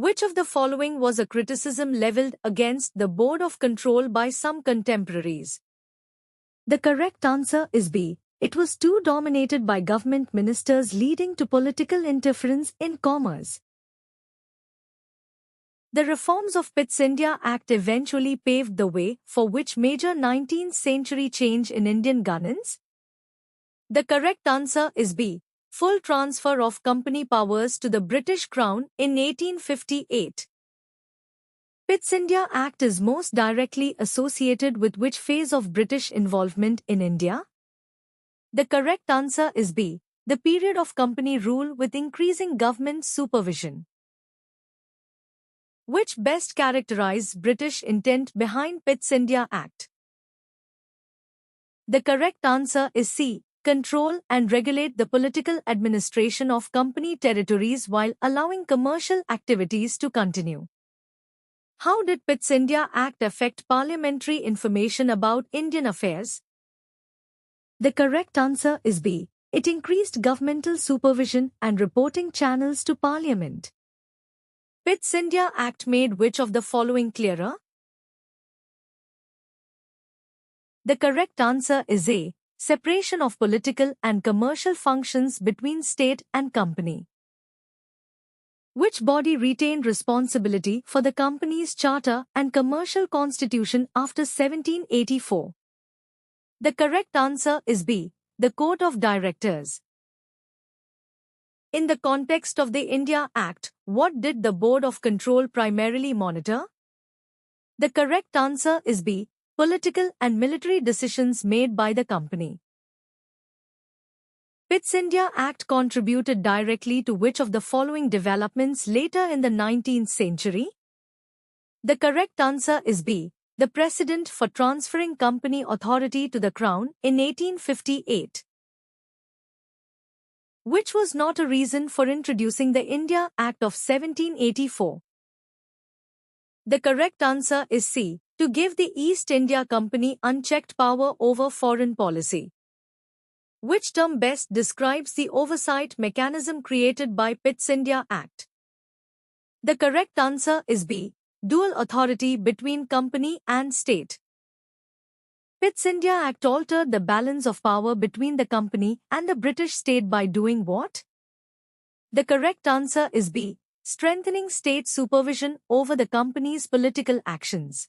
Which of the following was a criticism leveled against the Board of Control by some contemporaries? The correct answer is B. It was too dominated by government ministers, leading to political interference in commerce. The reforms of Pitt's India Act eventually paved the way for which major 19th century change in Indian governance? The correct answer is B. Full transfer of company powers to the British Crown in 1858. Pitt's India Act is most directly associated with which phase of British involvement in India? The correct answer is B. The period of company rule with increasing government supervision. Which best characterizes British intent behind Pitt's India Act? The correct answer is C. Control and regulate the political administration of company territories while allowing commercial activities to continue. How did Pitt's India Act affect parliamentary information about Indian affairs? The correct answer is B. It increased governmental supervision and reporting channels to Parliament. Pitt's India Act made which of the following clearer? The correct answer is A. Separation of political and commercial functions between state and company. Which body retained responsibility for the company's charter and commercial constitution after 1784? The correct answer is B. The Court of Directors. In the context of the India Act, what did the Board of Control primarily monitor? The correct answer is B. Political and military decisions made by the company. Pitt's India Act contributed directly to which of the following developments later in the 19th century? The correct answer is B. The precedent for transferring company authority to the Crown in 1858. Which was not a reason for introducing the India Act of 1784? The correct answer is C. To give the East India Company unchecked power over foreign policy. Which term best describes the oversight mechanism created by Pitt's India Act? The correct answer is B. Dual authority between company and state. Pitt's India Act altered the balance of power between the company and the British state by doing what? The correct answer is B. Strengthening state supervision over the company's political actions.